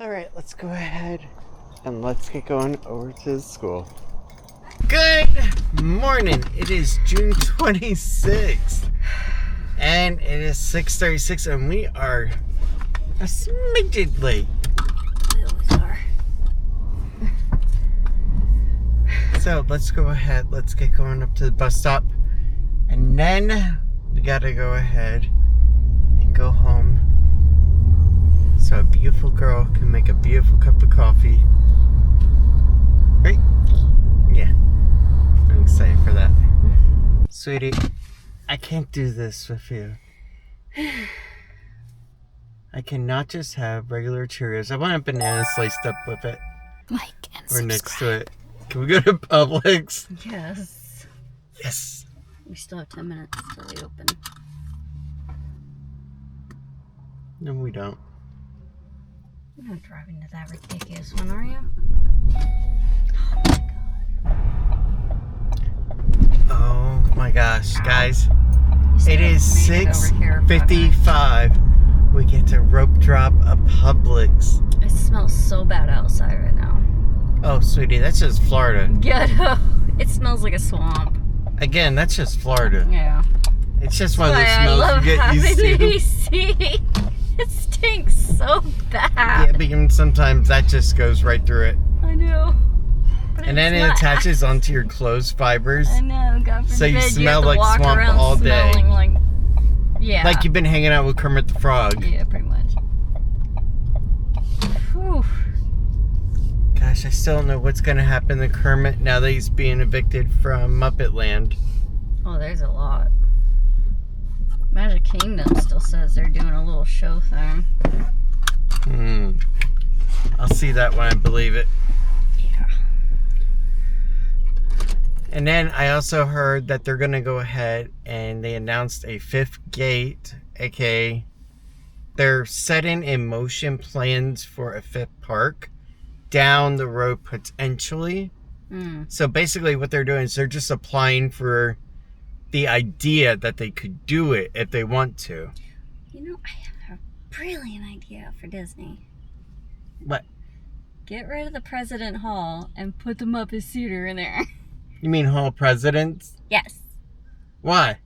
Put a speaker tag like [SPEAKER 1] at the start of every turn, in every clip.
[SPEAKER 1] Alright, let's go ahead and let's get going over to the school. Good morning. It is June 26th. And it is 6:36 and we are a smidgen late.
[SPEAKER 2] We always are.
[SPEAKER 1] So let's go ahead. Let's get going up to the bus stop. And then we gotta go ahead and go home. So a beautiful girl can make a beautiful cup of coffee. Right? Yeah. I'm excited for that. Sweetie, I can't do this with you. I cannot just have regular Cheerios. I want a banana sliced up with it.
[SPEAKER 2] Like and
[SPEAKER 1] Or
[SPEAKER 2] subscribe.
[SPEAKER 1] next to it. Can we go to Publix?
[SPEAKER 2] Yes.
[SPEAKER 1] Yes.
[SPEAKER 2] We still have 10 minutes till they open.
[SPEAKER 1] No, we don't.
[SPEAKER 2] You're not driving to that ridiculous one, are you?
[SPEAKER 1] Oh my gosh, guys.
[SPEAKER 2] You still
[SPEAKER 1] It is
[SPEAKER 2] made it over here,
[SPEAKER 1] 6:55. We get to rope drop a Publix.
[SPEAKER 2] It smells so bad outside right now.
[SPEAKER 1] Oh, sweetie, that's just Florida.
[SPEAKER 2] Ghetto. It smells like a swamp.
[SPEAKER 1] Again, that's just Florida.
[SPEAKER 2] Yeah.
[SPEAKER 1] It's just one of
[SPEAKER 2] That's
[SPEAKER 1] those
[SPEAKER 2] why I
[SPEAKER 1] smells
[SPEAKER 2] love
[SPEAKER 1] you get used
[SPEAKER 2] having
[SPEAKER 1] to.
[SPEAKER 2] AC. It stinks so bad.
[SPEAKER 1] Yeah, but even sometimes that just goes right through it.
[SPEAKER 2] I know. But
[SPEAKER 1] And then
[SPEAKER 2] it's
[SPEAKER 1] it
[SPEAKER 2] not-
[SPEAKER 1] attaches onto your clothes fibers.
[SPEAKER 2] I know, God forbid.
[SPEAKER 1] So you
[SPEAKER 2] have
[SPEAKER 1] smell
[SPEAKER 2] to
[SPEAKER 1] like
[SPEAKER 2] walk
[SPEAKER 1] swamp
[SPEAKER 2] around
[SPEAKER 1] all day.
[SPEAKER 2] smelling like, yeah.
[SPEAKER 1] Like you've been hanging out with Kermit the Frog.
[SPEAKER 2] Yeah, pretty much. Whew.
[SPEAKER 1] Gosh, I still don't know what's going to happen to Kermit now that he's being evicted from Muppet Land.
[SPEAKER 2] Oh, there's a lot. Magic Kingdom still says they're doing a little show thing.
[SPEAKER 1] I'll see that when I believe it.
[SPEAKER 2] Yeah.
[SPEAKER 1] And then I also heard that they're going to go ahead and they announced a fifth gate, aka they're setting in motion plans for a fifth park down the road potentially. So basically what they're doing is they're just applying for the idea that they could do it if they want to.
[SPEAKER 2] You know, I have a brilliant idea for Disney.
[SPEAKER 1] What?
[SPEAKER 2] Get rid of the President Hall and put the Muppet Theater in there.
[SPEAKER 1] You mean Hall of Presidents?
[SPEAKER 2] Yes.
[SPEAKER 1] Why?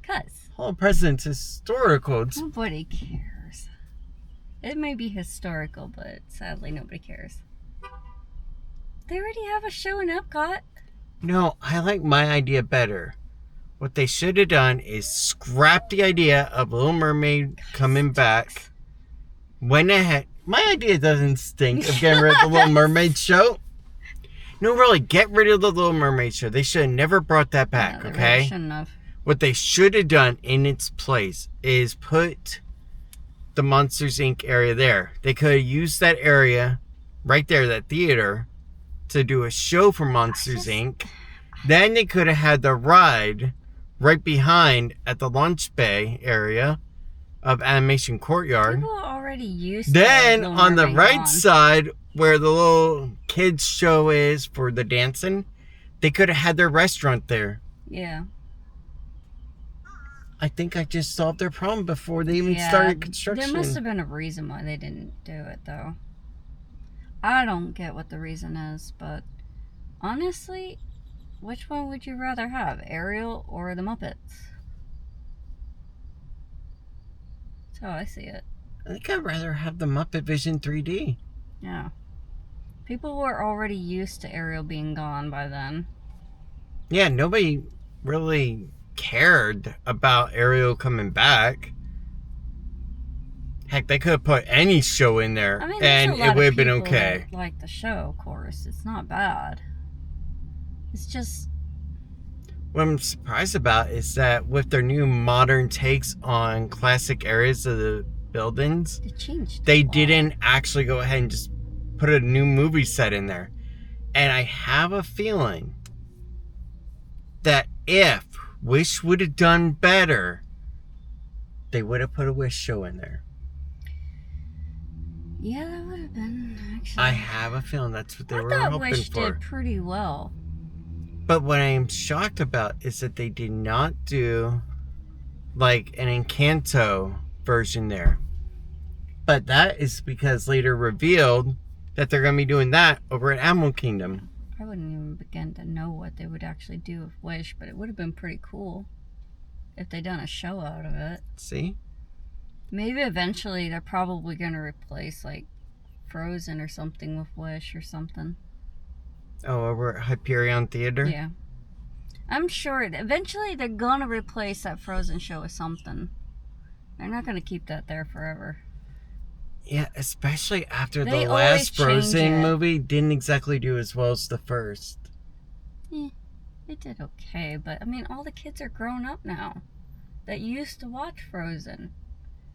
[SPEAKER 2] 'Cause
[SPEAKER 1] Hall of Presidents is historical. It's,
[SPEAKER 2] nobody cares. It may be historical, but sadly nobody cares. They already have a show in Epcot.
[SPEAKER 1] no, I like my idea better. What they should have done is scrap the idea of Little Mermaid coming back. Went ahead. My idea doesn't stink of getting rid of the Little Mermaid show. No, really, get rid of the Little Mermaid show. They should have never brought that back,
[SPEAKER 2] Yeah, they
[SPEAKER 1] okay?
[SPEAKER 2] really shouldn't have.
[SPEAKER 1] What they should have done in its place is put the Monsters Inc. area there. They could have used that area right there, that theater, to do a show for Monsters Inc. Then they could have had the ride right behind at the launch bay area of Animation Courtyard.
[SPEAKER 2] People are already used
[SPEAKER 1] Then
[SPEAKER 2] to Little
[SPEAKER 1] on the
[SPEAKER 2] Mermaid
[SPEAKER 1] right
[SPEAKER 2] gone.
[SPEAKER 1] side where the little kids show is for the dancing, they could have had their restaurant there.
[SPEAKER 2] Yeah.
[SPEAKER 1] I think I just solved their problem before they even
[SPEAKER 2] Yeah,
[SPEAKER 1] started construction.
[SPEAKER 2] There must have been a reason why they didn't do it, though. I don't get what the reason is, but honestly, which one would you rather have, Ariel or the Muppets? That's how I see it.
[SPEAKER 1] I think I'd rather have the Muppet Vision 3D.
[SPEAKER 2] Yeah. People were already used to Ariel being gone by then.
[SPEAKER 1] Yeah, nobody really cared about Ariel coming back. Heck, they could have put any show in there
[SPEAKER 2] I mean, there's
[SPEAKER 1] and
[SPEAKER 2] a
[SPEAKER 1] it
[SPEAKER 2] lot
[SPEAKER 1] would have
[SPEAKER 2] of
[SPEAKER 1] been
[SPEAKER 2] people
[SPEAKER 1] okay.
[SPEAKER 2] that like the show, of course. It's not bad. It's just,
[SPEAKER 1] What I'm surprised about is that with their new modern takes on classic areas of the buildings,
[SPEAKER 2] it changed.
[SPEAKER 1] they
[SPEAKER 2] a lot.
[SPEAKER 1] didn't actually go ahead and just put a new movie set in there. And I have a feeling that if Wish would have done better, they would have put a Wish show in there.
[SPEAKER 2] Yeah, that would have been, actually.
[SPEAKER 1] I have a feeling that's what they
[SPEAKER 2] I
[SPEAKER 1] were
[SPEAKER 2] thought
[SPEAKER 1] hoping
[SPEAKER 2] Wish
[SPEAKER 1] for.
[SPEAKER 2] did pretty well.
[SPEAKER 1] But what I am shocked about is that they did not do like an Encanto version there. But that is because later revealed that they're going to be doing that over at Animal Kingdom.
[SPEAKER 2] I wouldn't even begin to know what they would actually do with Wish, but it would have been pretty cool if they'd done a show out of it.
[SPEAKER 1] See?
[SPEAKER 2] Maybe eventually they're probably going to replace like Frozen or something with Wish or something.
[SPEAKER 1] Oh, over at Hyperion Theater?
[SPEAKER 2] Yeah. I'm sure eventually they're going to replace that Frozen show with something. They're not going to keep that there forever.
[SPEAKER 1] Yeah, especially after
[SPEAKER 2] They
[SPEAKER 1] the
[SPEAKER 2] always
[SPEAKER 1] last Frozen
[SPEAKER 2] change it.
[SPEAKER 1] movie didn't exactly do as well as the first.
[SPEAKER 2] It did okay, but I mean, all the kids are grown up now that used to watch Frozen.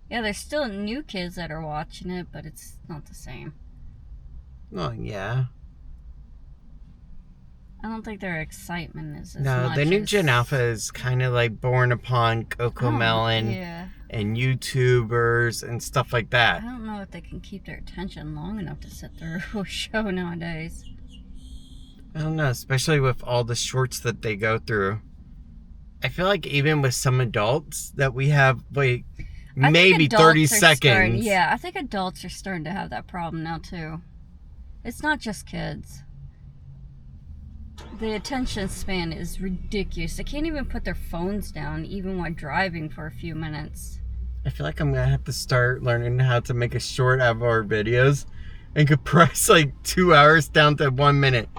[SPEAKER 2] Yeah, there's still new kids that are watching it, but it's not the same.
[SPEAKER 1] Oh, yeah.
[SPEAKER 2] I don't think their excitement is as
[SPEAKER 1] No,
[SPEAKER 2] much
[SPEAKER 1] the new
[SPEAKER 2] as...
[SPEAKER 1] Gen Alpha is kind of like born upon Coco Melon and YouTubers and stuff like that.
[SPEAKER 2] I don't know if they can keep their attention long enough to sit through a show nowadays.
[SPEAKER 1] I don't know, especially with all the shorts that they go through. I feel like even with some adults that we have, like, maybe 30 seconds.
[SPEAKER 2] I think adults are starting to have that problem now, too. It's not just kids. The attention span is ridiculous. They can't even put their phones down, even while driving for a few minutes.
[SPEAKER 1] I feel like I'm going to have to start learning how to make a short out of our videos and compress like 2 hours down to 1 minute.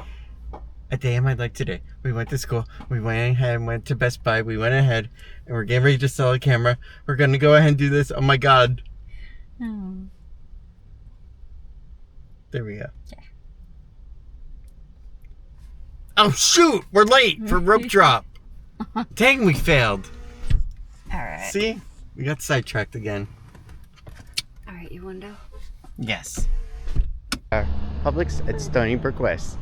[SPEAKER 1] A day in my life today. We went to school. We went ahead and went to Best Buy. We went ahead and we're getting ready to sell a camera. We're going to go ahead and do this. Oh my God.
[SPEAKER 2] Oh.
[SPEAKER 1] There we go.
[SPEAKER 2] Yeah.
[SPEAKER 1] Oh shoot! We're late for rope drop. Dang, we failed.
[SPEAKER 2] Alright.
[SPEAKER 1] See? We got sidetracked again.
[SPEAKER 2] Alright, you want to go?
[SPEAKER 1] Yes. Publix at Stony Brook West.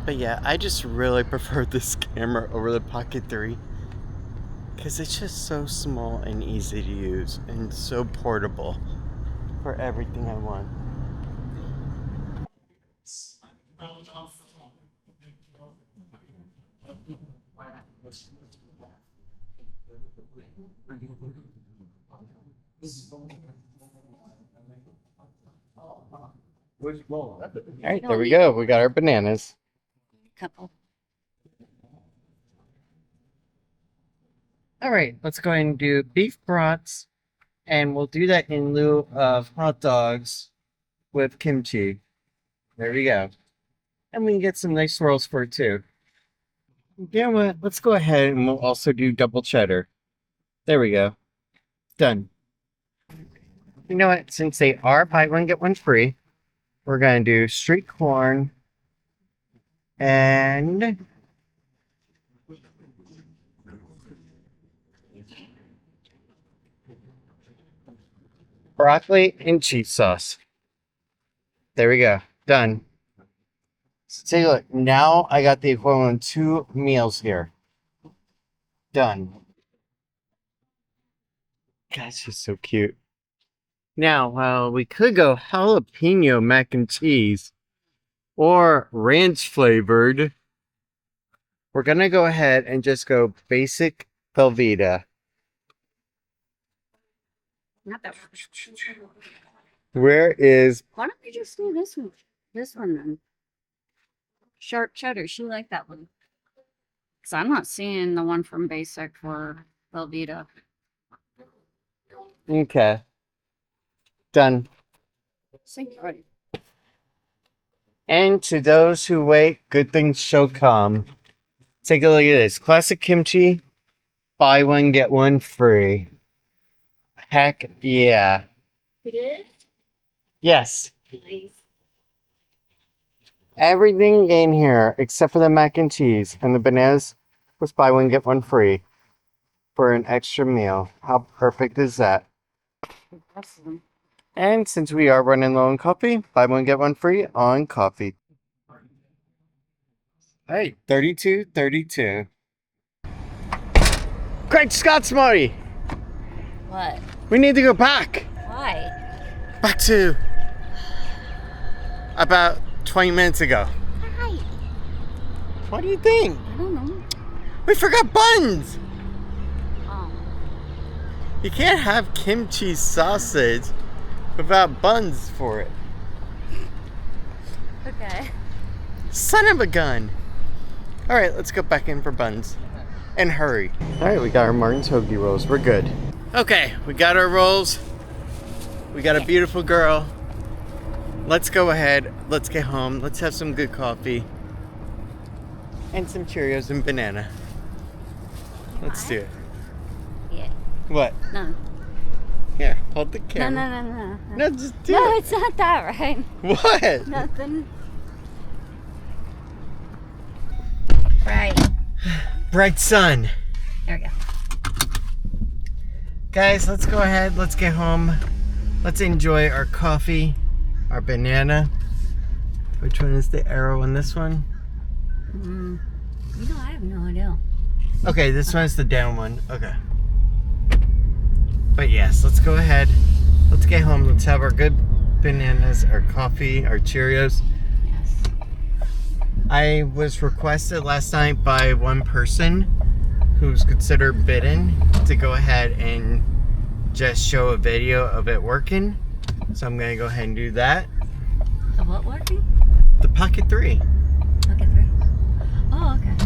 [SPEAKER 1] But yeah, I just really prefer this camera over the Pocket 3 because it's just so small and easy to use and so portable for everything I want. Alright, there we go. We got our bananas.
[SPEAKER 2] Couple.
[SPEAKER 1] Alright, let's go ahead and do beef brats. And we'll do that in lieu of hot dogs with kimchi. There we go. And we can get some nice swirls for it too. You know what? Let's go ahead and we'll also do double cheddar. There we go. Done. You know what? Since they are buy one, get one free, we're going to do street corn and broccoli and cheese sauce. There we go. Done. So take a look. Now I got the equivalent of 2 meals here. Done. Gosh, she's so cute. Now, we could go jalapeno mac and cheese or ranch flavored. We're going to go ahead and just go basic Velveeta.
[SPEAKER 2] Not that one.
[SPEAKER 1] Where is...
[SPEAKER 2] Why don't we just do this one? This one then. Sharp cheddar. She liked that one. Because I'm not seeing the one from Basic for Velveeta.
[SPEAKER 1] Okay. Done.
[SPEAKER 2] Right.
[SPEAKER 1] And to those who wait, good things shall come. Take a look at this. Classic kimchi. Buy one, get one free. Heck yeah.
[SPEAKER 2] It is?
[SPEAKER 1] Yes.
[SPEAKER 2] Nice.
[SPEAKER 1] Everything in here, except for the mac and cheese and the bananas, was buy one, get one free for an extra meal. How perfect is that?
[SPEAKER 2] Awesome.
[SPEAKER 1] And since we are running low on coffee, buy one, get one free on coffee. Hey, 32.32. Great Scott's Marty!
[SPEAKER 2] What?
[SPEAKER 1] We need to go back.
[SPEAKER 2] Why?
[SPEAKER 1] Back to about 20 minutes ago.
[SPEAKER 2] Why?
[SPEAKER 1] What do you think?
[SPEAKER 2] I don't know.
[SPEAKER 1] We forgot buns.
[SPEAKER 2] Oh.
[SPEAKER 1] You can't have kimchi sausage without buns for it.
[SPEAKER 2] Okay.
[SPEAKER 1] Son of a gun. Alright, let's go back in for buns. And hurry. Alright, we got our Martin's hoagie rolls. We're good. Okay, we got our rolls. We got a beautiful girl. Let's go ahead. Let's get home. Let's have some good coffee. And some Cheerios and banana. Let's do it.
[SPEAKER 2] Yeah.
[SPEAKER 1] What?
[SPEAKER 2] No.
[SPEAKER 1] Here, hold the camera.
[SPEAKER 2] No.
[SPEAKER 1] No, just do
[SPEAKER 2] No,
[SPEAKER 1] it.
[SPEAKER 2] it's not that, right?
[SPEAKER 1] What?
[SPEAKER 2] Nothing. Right.
[SPEAKER 1] Bright sun.
[SPEAKER 2] There we go.
[SPEAKER 1] Guys, let's go ahead. Let's get home. Let's enjoy our coffee, our banana. Which one is the arrow on this one?
[SPEAKER 2] You know, I have no idea.
[SPEAKER 1] Okay, this one's the down one. Okay. But yes, let's go ahead. Let's get home. Let's have our good bananas, our coffee, our Cheerios.
[SPEAKER 2] Yes.
[SPEAKER 1] I was requested last night by one person who's considered bidden to go ahead and just show a video of it working. So I'm going to go ahead and do that.
[SPEAKER 2] The what working?
[SPEAKER 1] The Pocket 3.
[SPEAKER 2] Pocket 3. Oh, okay.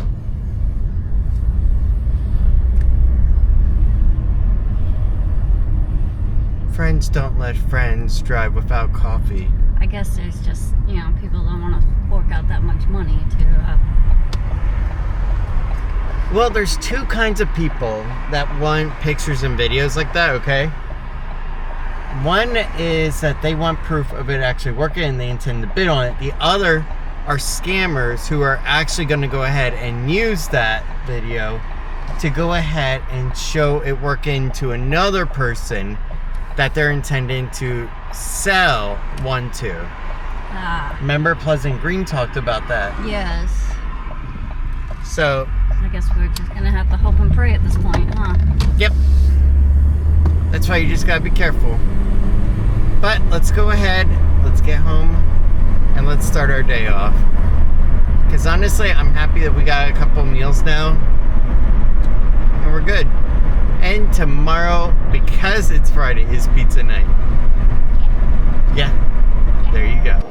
[SPEAKER 1] Friends don't let friends drive without coffee.
[SPEAKER 2] I guess there's just, you know, people don't want to fork out that much money to,
[SPEAKER 1] Well, there's two kinds of people that want pictures and videos like that, okay? One is that they want proof of it actually working and they intend to bid on it. The other are scammers who are actually going to go ahead and use that video to go ahead and show it working to another person that they're intending to sell one to. Remember Pleasant Green talked about that.
[SPEAKER 2] yes.
[SPEAKER 1] So,
[SPEAKER 2] I guess we're just gonna have to hope and pray at this point, huh?
[SPEAKER 1] yep. That's why you just gotta be careful. But let's go ahead, let's get home, and let's start our day off. Because honestly, I'm happy that we got a couple meals now, and we're good. And tomorrow, because it's Friday, is pizza night. Yeah, there you go.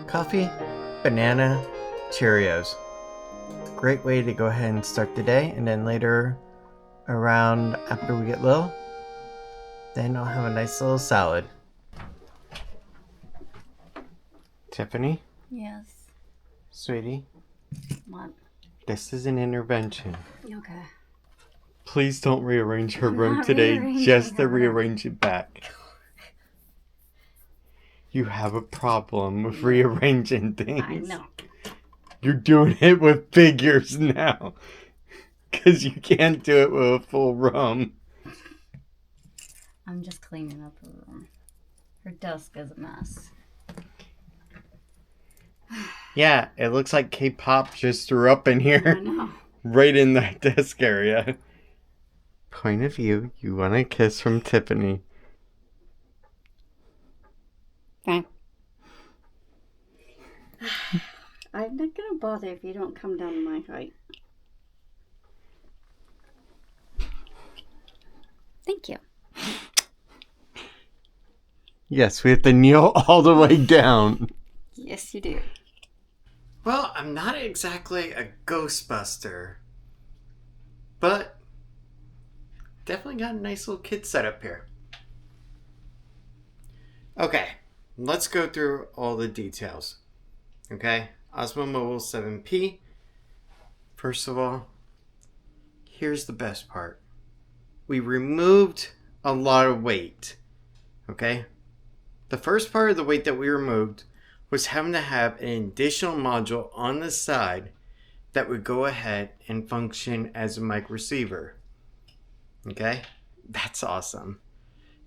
[SPEAKER 1] Coffee, banana, Cheerios. Great way to go ahead and start the day, and then later around after we get Lil, then I'll have a nice little salad. Tiffany,
[SPEAKER 2] Yes.
[SPEAKER 1] sweetie,
[SPEAKER 2] What?
[SPEAKER 1] this is an intervention.
[SPEAKER 2] Okay.
[SPEAKER 1] Please don't rearrange her
[SPEAKER 2] I'm
[SPEAKER 1] room
[SPEAKER 2] not
[SPEAKER 1] today
[SPEAKER 2] rearranging
[SPEAKER 1] just to
[SPEAKER 2] her room.
[SPEAKER 1] rearrange it back. You have a problem with rearranging things.
[SPEAKER 2] I know.
[SPEAKER 1] You're doing it with figures now. Because you can't do it with a full room.
[SPEAKER 2] I'm just cleaning up her room. Her desk is a mess.
[SPEAKER 1] Yeah, it looks like K-pop just threw up in
[SPEAKER 2] I
[SPEAKER 1] here.
[SPEAKER 2] know.
[SPEAKER 1] Right in that desk area. Point of view, you want a kiss from Tiffany.
[SPEAKER 2] Okay. I'm not gonna bother if you don't come down to my height. Thank you.
[SPEAKER 1] Yes, we have to kneel all the way down.
[SPEAKER 2] Yes, you do.
[SPEAKER 1] Well, I'm not exactly a Ghostbuster, but definitely got a nice little kid setup here. Okay, let's go through all the details. Okay, Osmo Mobile 7P. First of all, here's the best part. We removed a lot of weight. Okay? The first part of the weight that we removed was having to have an additional module on the side that would go ahead and function as a mic receiver. Okay? That's awesome.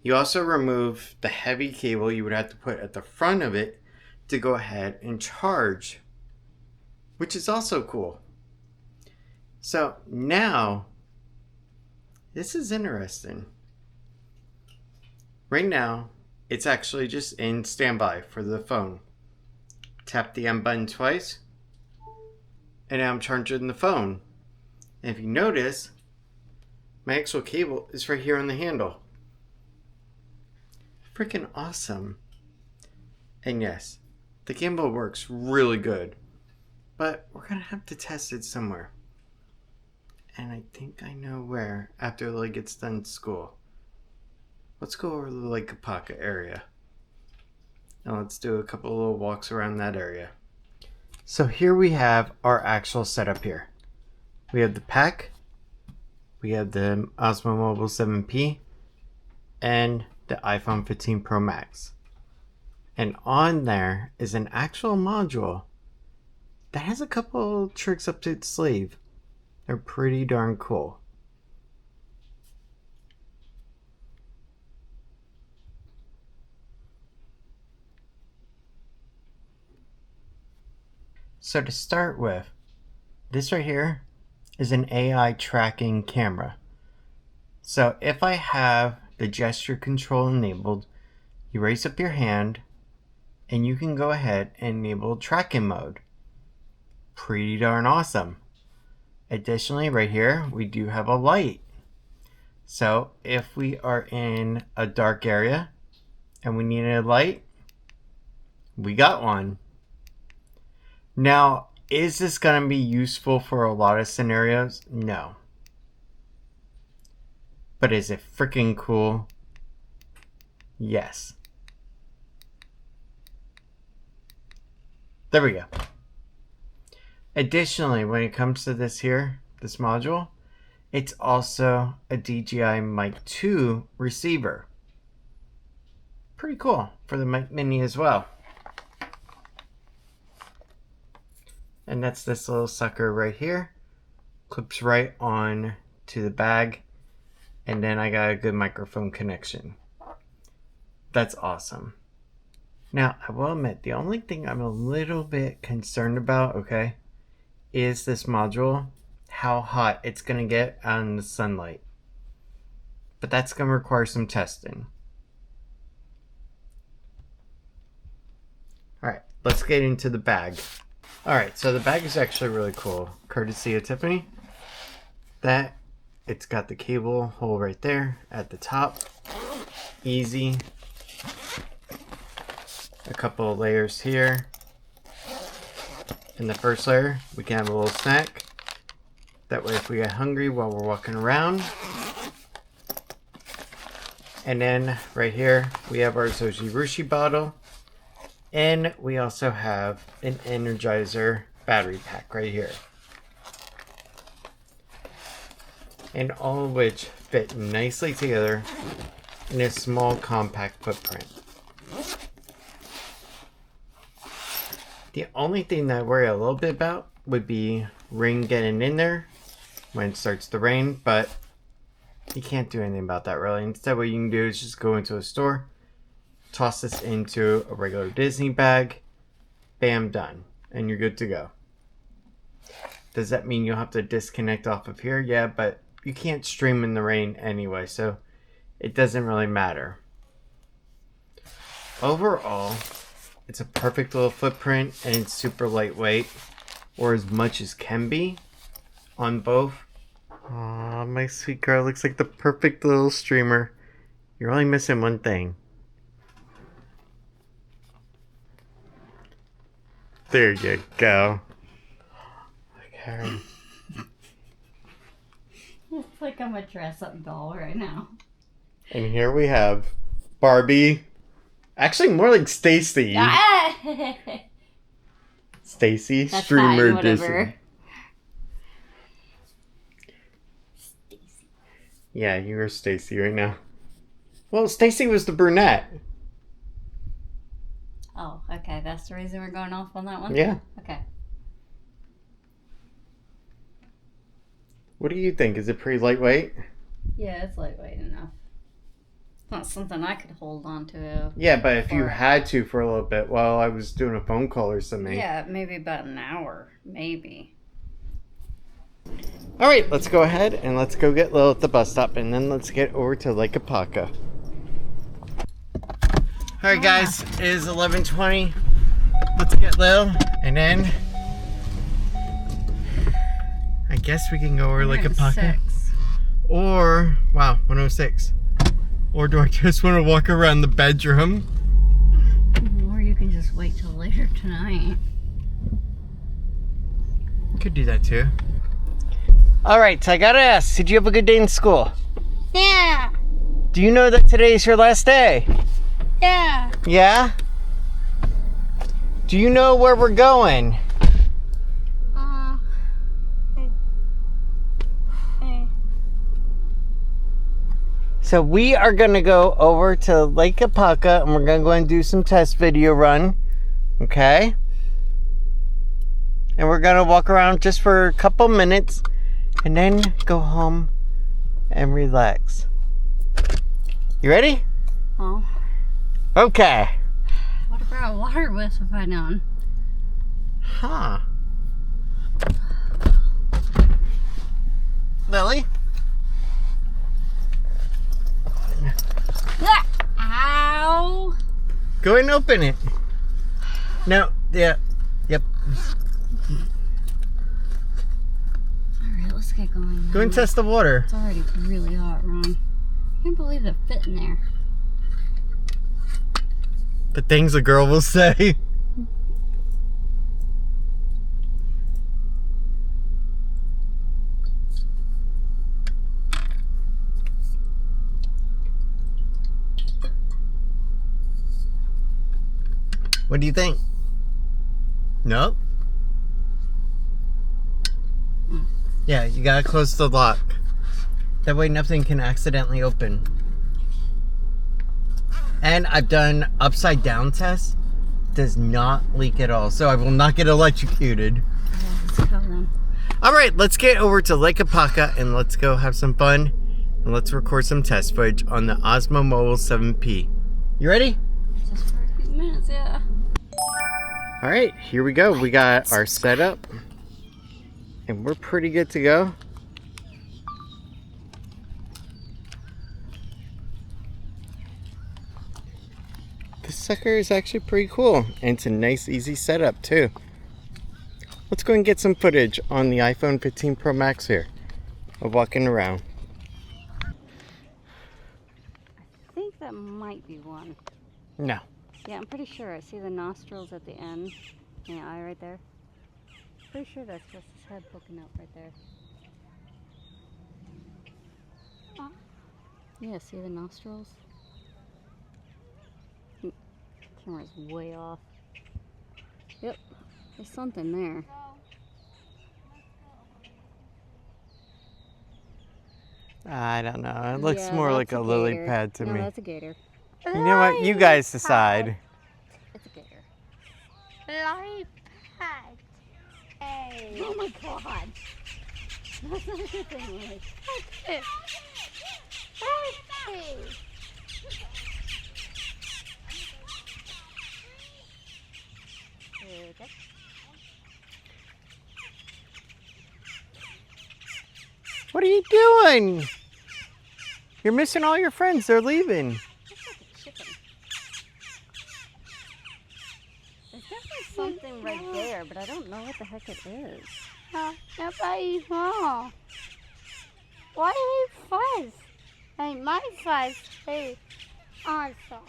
[SPEAKER 1] You also remove the heavy cable you would have to put at the front of it to go ahead and charge, which is also cool. So now, this is interesting. Right now, it's actually just in standby for the phone. Tap the M button twice, and now I'm charging the phone. And if you notice, my actual cable is right here on the handle. Freaking awesome. And yes, the gimbal works really good, but we're gonna have to test it somewhere. And I think I know where after Lily gets done school. Let's go over to the Lake Apopka area. And let's do a couple of little walks around that area. So here we have our actual setup here. We have the pack. We have the Osmo Mobile 7P. And the iPhone 15 Pro Max. And on there is an actual module that has a couple tricks up its sleeve. They're pretty darn cool. So to start with, this right here is an AI tracking camera. So if I have the gesture control enabled, you raise up your hand and you can go ahead and enable tracking mode. Pretty darn awesome. Additionally, right here, we do have a light. So if we are in a dark area and we need a light, we got one. Now, is this going to be useful for a lot of scenarios? No. But is it freaking cool? Yes. There we go. Additionally, when it comes to this here, this module, it's also a DJI Mic 2 receiver. Pretty cool for the Mic Mini as well. And that's this little sucker right here. Clips right on to the bag. And then I got a good microphone connection. That's awesome. Now, I will admit, the only thing I'm a little bit concerned about, okay, is this module, how hot it's going to get out in the sunlight. But that's going to require some testing. Alright, let's get into the bag. Alright, so the bag is actually really cool. Courtesy of Tiffany. It's got the cable hole right there at the top. Easy. A couple of layers here. In the first layer, we can have a little snack. That way if we get hungry while we're walking around. And then right here, we have our Soji Rushi bottle. And we also have an Energizer battery pack right here. And all of which fit nicely together in a small compact footprint. The only thing that I worry a little bit about would be rain getting in there when it starts to rain, but you can't do anything about that really. Instead, what you can do is just go into a store, toss this into a regular Disney bag, bam, done, and you're good to go. Does that mean you'll have to disconnect off of here? Yeah, but you can't stream in the rain anyway, so it doesn't really matter. Overall, it's a perfect little footprint and it's super lightweight, or as much as can be on both. Aw, my sweet girl looks like the perfect little streamer. You're only missing one thing. There you go. Look, Harry.
[SPEAKER 2] It's like I'm a dress-up doll right now.
[SPEAKER 1] And here we have Barbie. Actually, more like Stacy. Stacy, streamer Disney. Yeah, you're Stacy right now. Well, Stacy was the brunette.
[SPEAKER 2] Oh, okay. That's the reason we're going off on that one?
[SPEAKER 1] Yeah.
[SPEAKER 2] Okay.
[SPEAKER 1] What do you think? Is it pretty lightweight?
[SPEAKER 2] Yeah, it's lightweight enough. It's not something I could hold on to.
[SPEAKER 1] Yeah, but if you had to for a little bit while I was doing a phone call or something.
[SPEAKER 2] Yeah, maybe about an hour. Maybe.
[SPEAKER 1] All right, let's go ahead and let's go get Lil at the bus stop, and then let's get over to Lake Apopka. All right, guys, it is 11:20. Let's get Lil, and then I guess we can go over Lake Apopka. Or, wow, 106. Or do I just want to walk around the bedroom?
[SPEAKER 2] Or you can just wait till later tonight.
[SPEAKER 1] Could do that too. All right, so I gotta ask, did you have a good day in school?
[SPEAKER 3] Yeah.
[SPEAKER 1] Do you know that today is your last day?
[SPEAKER 3] Yeah.
[SPEAKER 1] Yeah? Do you know where we're going? So we are gonna go over to Lake Apopka and we're gonna go and do some test video run. Okay? And we're gonna walk around just for a couple minutes and then go home and relax. You ready?
[SPEAKER 2] Oh.
[SPEAKER 1] Okay.
[SPEAKER 2] What about a water whisk if I known?
[SPEAKER 1] Huh. Lily?
[SPEAKER 2] Ow!
[SPEAKER 1] Go ahead and open it. No, yeah, yep.
[SPEAKER 2] Alright, let's get going.
[SPEAKER 1] Go and test the water.
[SPEAKER 2] It's already really hot, Ron. I can't believe it fit in there.
[SPEAKER 1] The things a girl will say. What do you think? Nope. Yeah, you gotta close the lock. That way nothing can accidentally open. And I've done upside down tests. Does not leak at all. So I will not get electrocuted.
[SPEAKER 2] Let's go then.
[SPEAKER 1] Alright, let's get over to Lake Apopka and let's go have some fun. And let's record some test footage on the Osmo Mobile 7P. You ready?
[SPEAKER 2] Just for a few minutes, yeah.
[SPEAKER 1] Alright, here we go. We got our setup. And we're pretty good to go. This sucker is actually pretty cool. And it's a nice, easy setup too. Let's go and get some footage on the iPhone 15 Pro Max here of walking around.
[SPEAKER 2] I think that might be one.
[SPEAKER 1] No.
[SPEAKER 2] Yeah, I'm pretty sure. I see the nostrils at the end and the eye right there. Pretty sure that's just his head poking out right there. Yeah, see the nostrils? Camera's way off. Yep, there's something there.
[SPEAKER 1] I don't know. It looks
[SPEAKER 2] Yeah,
[SPEAKER 1] more like
[SPEAKER 2] that's
[SPEAKER 1] a lily
[SPEAKER 2] gator.
[SPEAKER 1] pad to
[SPEAKER 2] No,
[SPEAKER 1] me.
[SPEAKER 2] that's a gator.
[SPEAKER 1] You know what? You guys decide.
[SPEAKER 2] It's a gator.
[SPEAKER 3] Lily pad. Hey.
[SPEAKER 2] Oh my god! That's not a good thing, Lily.
[SPEAKER 3] Hey.
[SPEAKER 2] Okay.
[SPEAKER 1] What are you doing? You're missing all your friends. They're leaving.
[SPEAKER 2] Looks like a chicken. There's definitely something right there, but I don't know what the heck it is.
[SPEAKER 3] Nobody wrong. Why are you fuzz? Hey, my fuzz is also.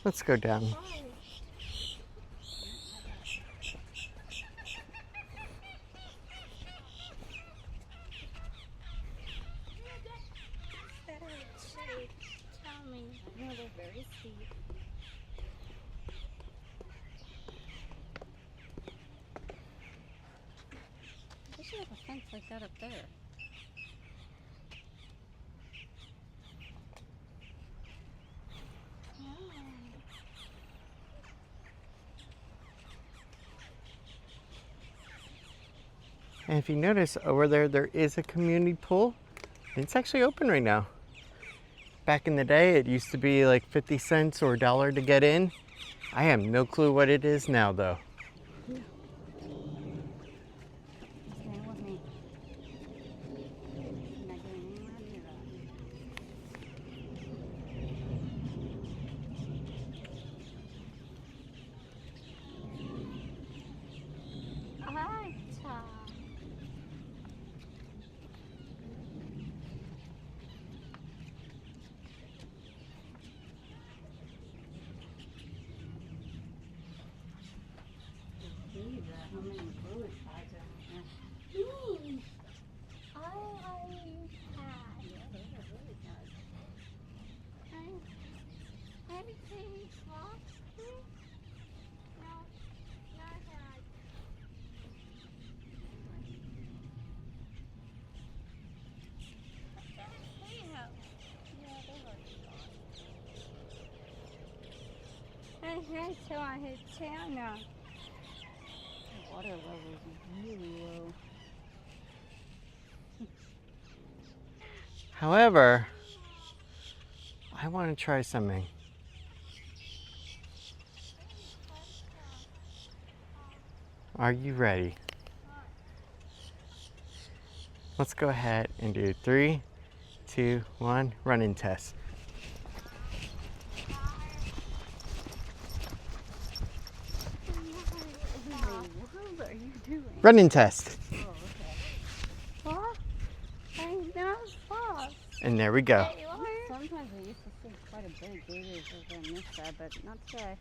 [SPEAKER 1] Let's go down.
[SPEAKER 3] Tell me.
[SPEAKER 2] No, they're very steep. lights like that up there.
[SPEAKER 1] And if you notice over there, there is a community pool. It's actually open right now. Back in the day, it used to be like 50 cents or $1 to get in. I have no clue what it is now though.
[SPEAKER 2] Stay with me. I'm not getting anywhere near
[SPEAKER 3] Ata.
[SPEAKER 2] how many food pods are in here.
[SPEAKER 3] I had.
[SPEAKER 2] Yeah, those are really good.
[SPEAKER 3] Everything lost me? No, not that. I had to on his channel.
[SPEAKER 2] The water level is really low.
[SPEAKER 1] However, I want to try something. Are you ready? Let's go ahead and do 3, 2, 1, running test.
[SPEAKER 2] What are you doing?
[SPEAKER 1] Running test.
[SPEAKER 2] Oh, okay.
[SPEAKER 3] What? I know false.
[SPEAKER 1] And there we go.
[SPEAKER 2] Sometimes I used to see quite a big gators over on this side, but not today.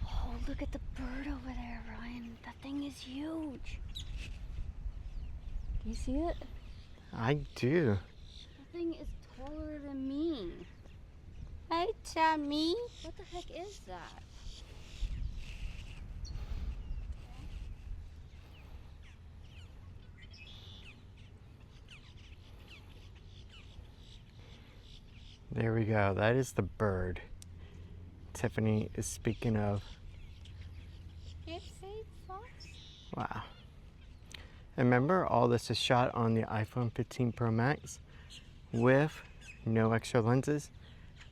[SPEAKER 2] Oh, look at the bird over there, Ryan. That thing is huge. Do you see it?
[SPEAKER 1] I do.
[SPEAKER 2] That thing is taller than me.
[SPEAKER 3] Hey, Tommy.
[SPEAKER 2] What the heck is that?
[SPEAKER 1] There we go. That is the bird Tiffany is speaking of.
[SPEAKER 3] It's a false.
[SPEAKER 1] Wow. And remember, all this is shot on the iPhone 15 Pro Max with no extra lenses,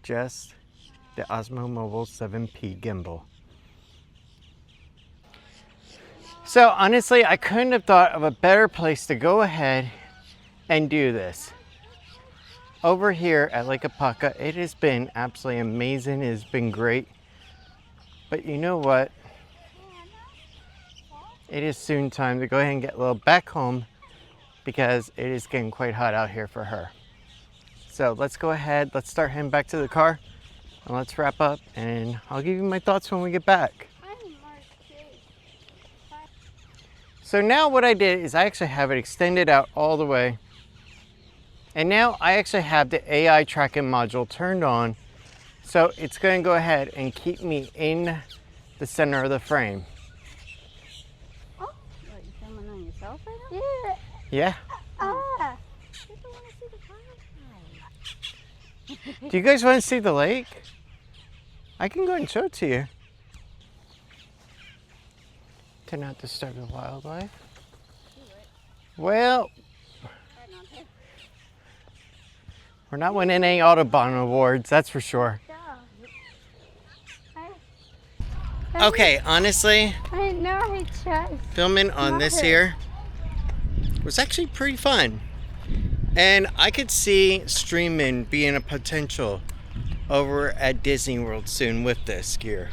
[SPEAKER 1] just the Osmo Mobile 7P gimbal. So honestly, I couldn't have thought of a better place to go ahead and do this. Over here at Lake Apopka, it has been absolutely amazing. It has been great. But you know what? It is soon time to go ahead and get Lil back home because it is getting quite hot out here for her. So let's go ahead, let's start heading back to the car and let's wrap up and I'll give you my thoughts when we get back. So now what I did is I actually have it extended out all the way. And now I actually have the AI tracking module turned on. So it's going to go ahead and keep me in the center of the frame.
[SPEAKER 2] What, you filming on yourself right now?
[SPEAKER 3] Yeah.
[SPEAKER 1] Yeah.
[SPEAKER 2] People want to see the fireflies.
[SPEAKER 1] Do you guys want to see the lake? I can go and show it to you. To not disturb the wildlife. Well, we're not winning any Autobahn awards, that's for sure. Okay, honestly,
[SPEAKER 3] I know he tried.
[SPEAKER 1] filming on this here was actually pretty fun. And I could see streaming being a potential over at Disney World soon with this gear.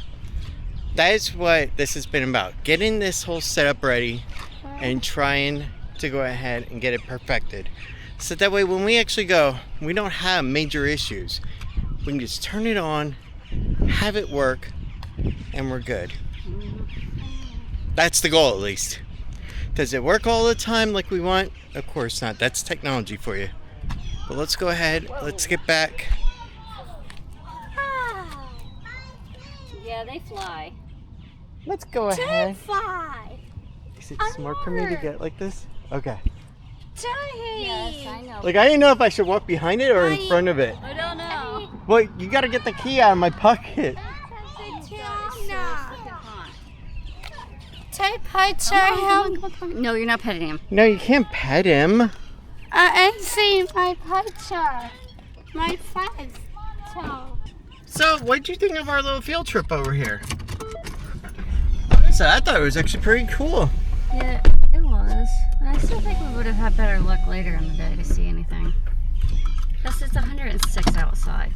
[SPEAKER 1] That is what this has been about. Getting this whole setup ready and trying to go ahead and get it perfected. So that way when we actually go, we don't have major issues. We can just turn it on, have it work, and we're good. That's the goal at least. Does it work all the time like we want? Of course not. That's technology for you. But let's go ahead, let's get back.
[SPEAKER 2] Yeah, they fly.
[SPEAKER 1] Let's go ahead.
[SPEAKER 3] 5.
[SPEAKER 1] Is it smart for me to get like this? Okay.
[SPEAKER 2] Yes, I know.
[SPEAKER 1] Like, I didn't know if I should walk behind it or in front of it.
[SPEAKER 2] I don't know.
[SPEAKER 1] Well, you gotta get the key out of my pocket.
[SPEAKER 3] Take picture him.
[SPEAKER 2] No, you're not petting him.
[SPEAKER 1] No, you can't pet him.
[SPEAKER 3] And see my picture. My face.
[SPEAKER 1] So, what did you think of our little field trip over here? So, I thought it was actually pretty cool.
[SPEAKER 2] Yeah, it was. But I still think we would have had better luck later in the day to see anything. Plus, it's 106 outside.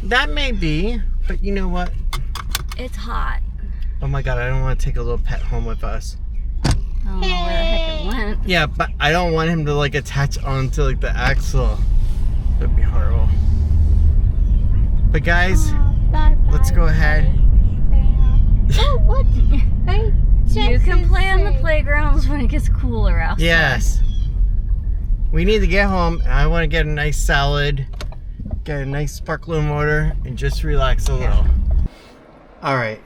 [SPEAKER 1] That may be, but you know what?
[SPEAKER 2] It's hot.
[SPEAKER 1] Oh my god, I don't want to take a little pet home with us.
[SPEAKER 2] I don't know where the heck it went.
[SPEAKER 1] Yeah, but I don't want him to like attach onto like the axle. That'd be horrible. But guys, let's go ahead.
[SPEAKER 3] Oh, what?
[SPEAKER 2] You can play on the playgrounds when it gets cooler outside.
[SPEAKER 1] Yes. We need to get home, and I want to get a nice salad, get a nice sparkling water, and just relax a little. Alright.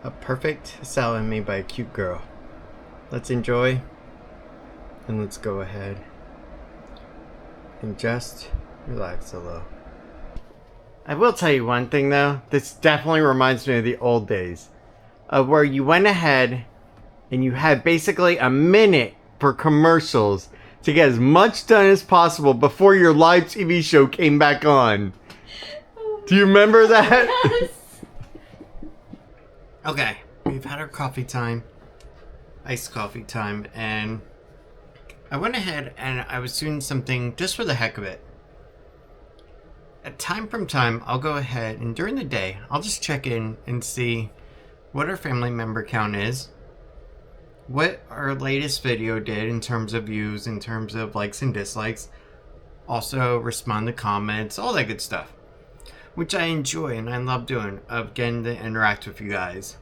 [SPEAKER 1] A perfect salad made by a cute girl. Let's enjoy, and let's go ahead and just relax a little. I will tell you one thing though, this definitely reminds me of the old days of where you went ahead and you had basically a minute for commercials to get as much done as possible before your live TV show came back on. Do you remember that?
[SPEAKER 3] Yes.
[SPEAKER 1] Okay, we've had our coffee time, iced coffee time, and I went ahead and I was doing something just for the heck of it. At time from time, I'll go ahead and during the day, I'll just check in and see what our family member count is, what our latest video did in terms of views, in terms of likes and dislikes, also respond to comments, all that good stuff, which I enjoy and I love doing, of getting to interact with you guys.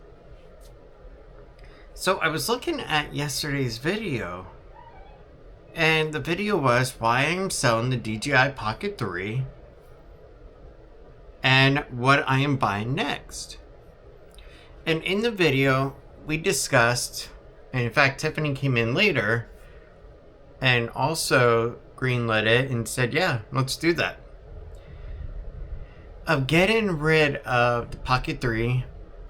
[SPEAKER 1] So I was looking at yesterday's video, and the video was why I'm selling the DJI Pocket 3 and what I am buying next. And in the video, we discussed, and in fact, Tiffany came in later and also greenlit it and said, yeah, let's do that. Of getting rid of the Pocket 3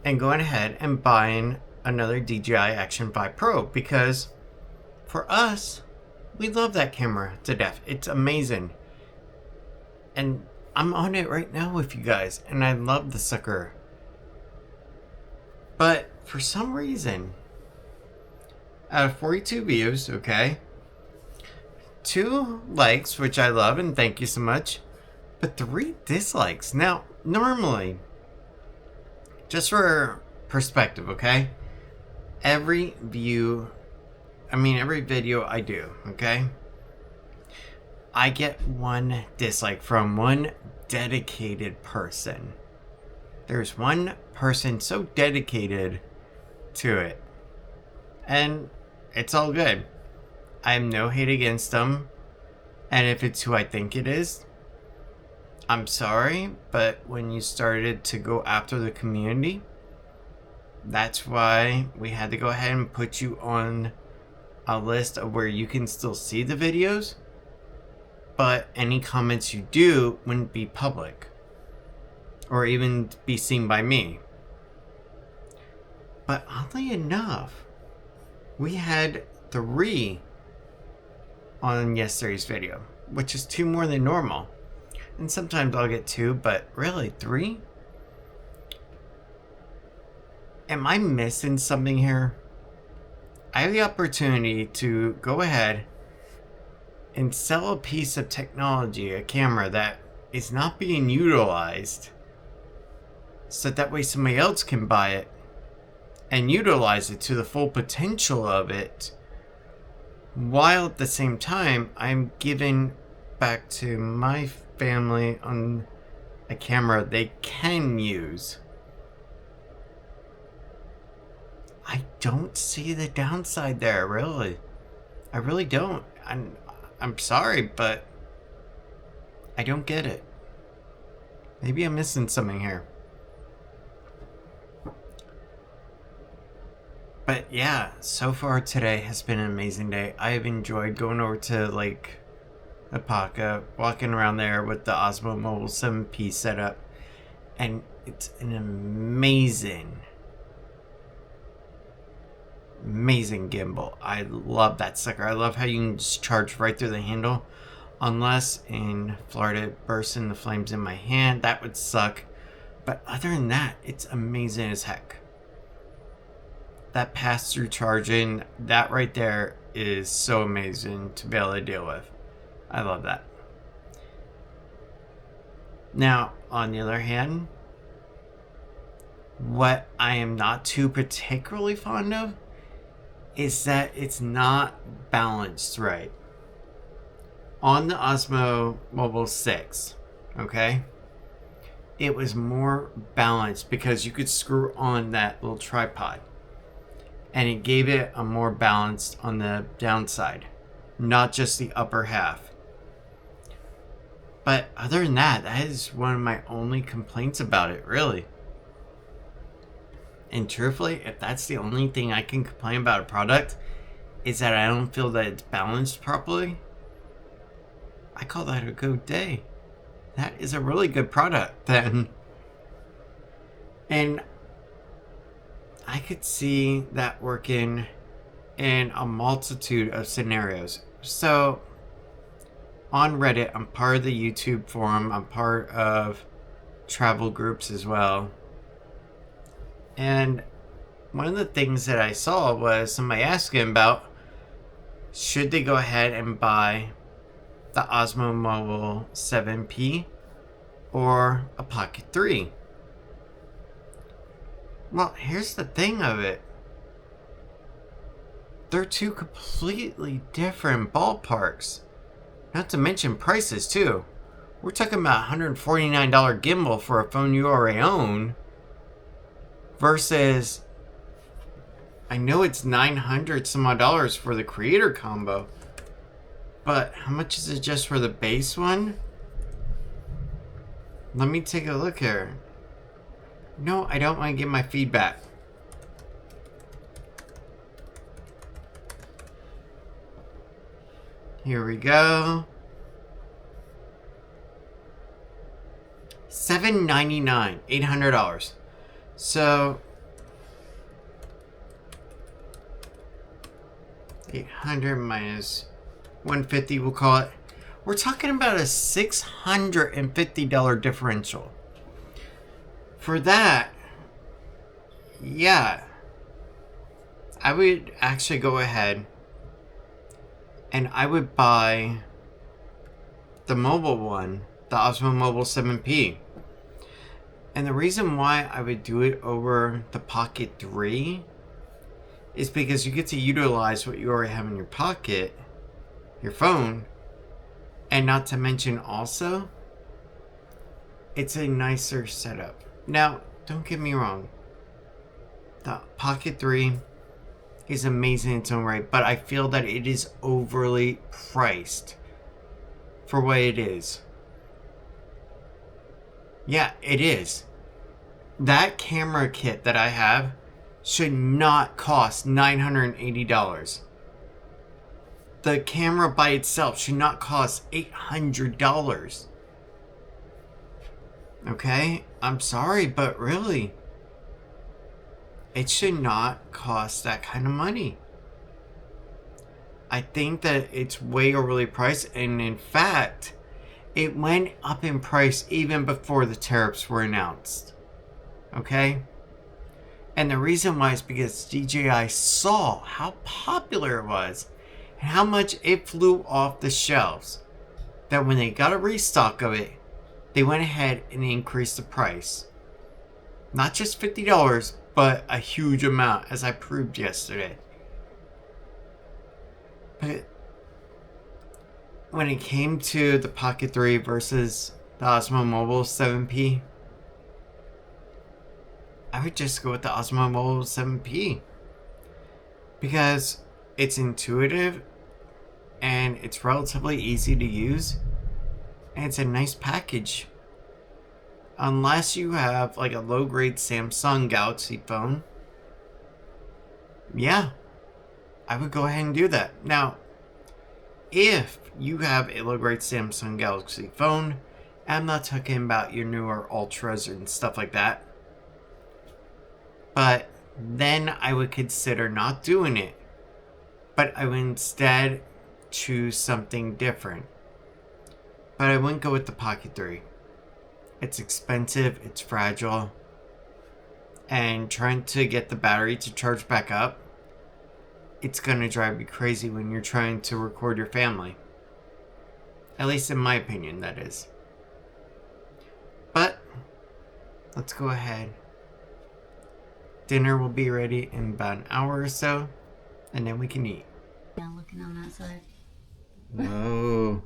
[SPEAKER 1] and going ahead and buying another DJI Action 5 Pro, because for us, we love that camera to death. It's amazing. And I'm on it right now with you guys, and I love the sucker. But for some reason, out of 42 views, okay, 2 likes, which I love and thank you so much, but 3 dislikes. Now, normally, just for perspective, okay, every video I do, okay, I get 1 dislike from 1 dedicated person. There's 1 person so dedicated to it, and it's all good. I have no hate against them, and if it's who I think it is, I'm sorry, but when you started to go after the community, that's why we had to go ahead and put you on a list of where you can still see the videos, but any comments you do wouldn't be public or even be seen by me. But oddly enough, we had 3 on yesterday's video, which is 2 more than normal. And sometimes I'll get 2, but really 3? Am I missing something here? I have the opportunity to go ahead and sell a piece of technology, a camera that is not being utilized, so that way somebody else can buy it and utilize it to the full potential of it, while at the same time I'm giving back to my family on a camera they can use. I don't see the downside there, really. I really don't. I'm sorry, but I don't get it. Maybe I'm missing something here. But yeah, so far today has been an amazing day. I have enjoyed going over to Lake Apopka, walking around there with the Osmo Mobile 7P setup. And it's an amazing gimbal. I love that sucker. I love how you can just charge right through the handle. Unless in Florida it bursts into flames in my hand. That would suck. But other than that, it's amazing as heck. That pass-through charging, that right there is so amazing to be able to deal with. I love that. Now, on the other hand, what I am not too particularly fond of is that it's not balanced right. On the Osmo Mobile 6, okay, it was more balanced because you could screw on that little tripod. And it gave it a more balanced on the downside, not just the upper half. But other than that, that is one of my only complaints about it, really. And truthfully, if that's the only thing I can complain about a product, is that I don't feel that it's balanced properly, I call that a good day. That is a really good product then. And I could see that working in a multitude of scenarios. So on Reddit, I'm part of the YouTube forum. I'm part of travel groups as well. And one of the things that I saw was somebody asking about should they go ahead and buy the Osmo Mobile 7P or a Pocket 3. Well, here's the thing of it. They're two completely different ballparks. Not to mention prices, too. We're talking about $149 gimbal for a phone you already own versus, I know it's $900 some odd dollars for the creator combo, but how much is it just for the base one? Let me take a look here. No, I don't want to give my feedback. Here we go. $799, $800. So 800 minus 150, we'll call it. We're talking about a $650 differential. For that, yeah, I would actually go ahead and I would buy the mobile one, the Osmo Mobile 7P. And the reason why I would do it over the Pocket 3 is because you get to utilize what you already have in your pocket, your phone, and not to mention also, it's a nicer setup. Now, don't get me wrong. The Pocket 3 is amazing in its own right, but I feel that it is overly priced for what it is. Yeah, it is. That camera kit that I have should not cost $980. The camera by itself should not cost $800. Okay? I'm sorry, but really, it should not cost that kind of money. I think that it's way overly priced, and in fact, it went up in price even before the tariffs were announced. Okay? And the reason why is because DJI saw how popular it was and how much it flew off the shelves, that when they got a restock of it, they went ahead and increased the price. Not just $50, but a huge amount, as I proved yesterday. But when it came to the Pocket 3 versus the Osmo Mobile 7P, I would just go with the Osmo Mobile 7P. Because it's intuitive and it's relatively easy to use. And it's a nice package. Unless you have like a low-grade Samsung Galaxy phone. yeah, I would go ahead and do that. Now, if you have a low-grade Samsung Galaxy phone, I'm not talking about your newer Ultras and stuff like that, but then I would consider not doing it. But I would instead choose something different. But I wouldn't go with the Pocket 3. It's expensive, it's fragile, and trying to get the battery to charge back up, it's gonna drive you crazy when you're trying to record your family. At least in my opinion, that is. But let's go ahead. Dinner will be ready in about an hour or so, and then we can eat.
[SPEAKER 2] Now looking on that side.
[SPEAKER 1] Whoa.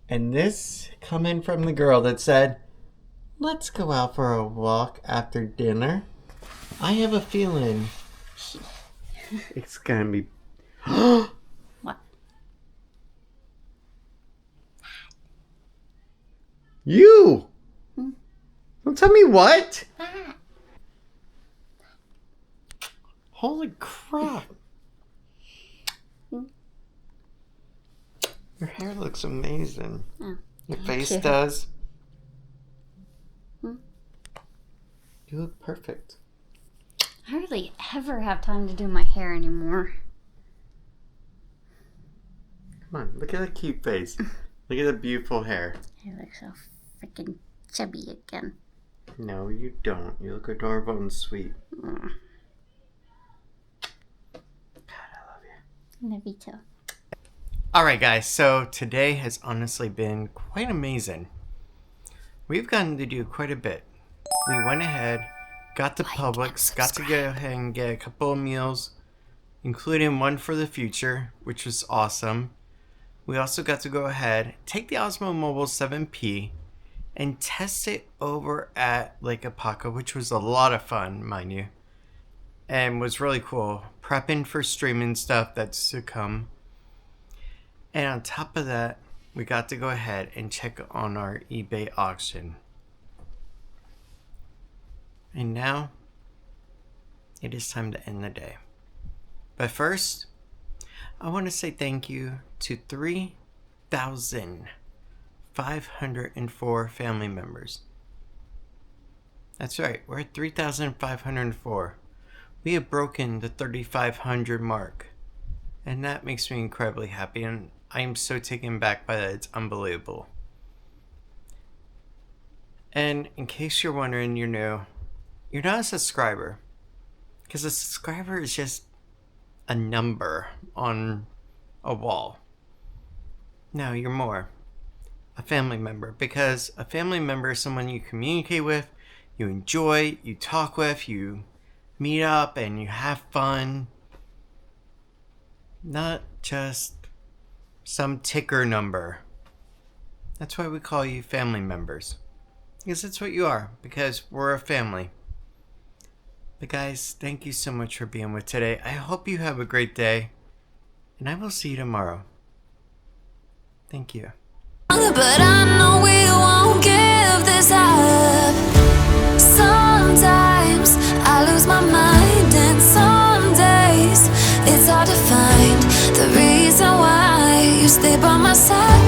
[SPEAKER 1] And this coming from the girl that said, let's go out for a walk after dinner. I have a feeling it's gonna be...
[SPEAKER 2] What?
[SPEAKER 1] You! Don't tell me what? Holy crap. Your hair looks amazing.
[SPEAKER 2] Oh,
[SPEAKER 1] Your
[SPEAKER 2] thank
[SPEAKER 1] face
[SPEAKER 2] you.
[SPEAKER 1] does.
[SPEAKER 2] Hmm?
[SPEAKER 1] You look perfect.
[SPEAKER 2] I hardly ever have time to do my hair anymore.
[SPEAKER 1] Come on, look at that cute face. Look at that beautiful hair.
[SPEAKER 2] I look so freaking chubby again.
[SPEAKER 1] No, you don't. You look adorable and sweet.
[SPEAKER 2] Mm.
[SPEAKER 1] God, I love you.
[SPEAKER 2] Love you too.
[SPEAKER 1] Alright guys, so today has honestly been quite amazing. We've gotten to do quite a bit. We went ahead, got to Publix, got to go ahead and get a couple of meals, including one for the future, which was awesome. We also got to go ahead, take the Osmo Mobile 7P, and test it over at Lake Apopka, which was a lot of fun, mind you. And was really cool. Prepping for streaming stuff that's to come. And on top of that, we got to go ahead and check on our eBay auction. And now, it is time to end the day. But first, I want to say thank you to 3,504 family members. That's right, we're at 3,504. We have broken the 3,500 mark. And that makes me incredibly happy, and I am so taken back by that, it's unbelievable. And in case you're wondering, you're new, you're not a subscriber. Because a subscriber is just a number on a wall. No, you're more. A family member. Because a family member is someone you communicate with, you enjoy, you talk with, you meet up, and you have fun. Not just some ticker number. That's why we call you family members. Because that's what you are. Because we're a family. But guys, thank you so much for being with today. I hope you have a great day. And I will see you tomorrow. Thank you.
[SPEAKER 4] But I know we won't give this up. Sometimes I lose my mind, and some days it's hard to find the reason why you stay by my side.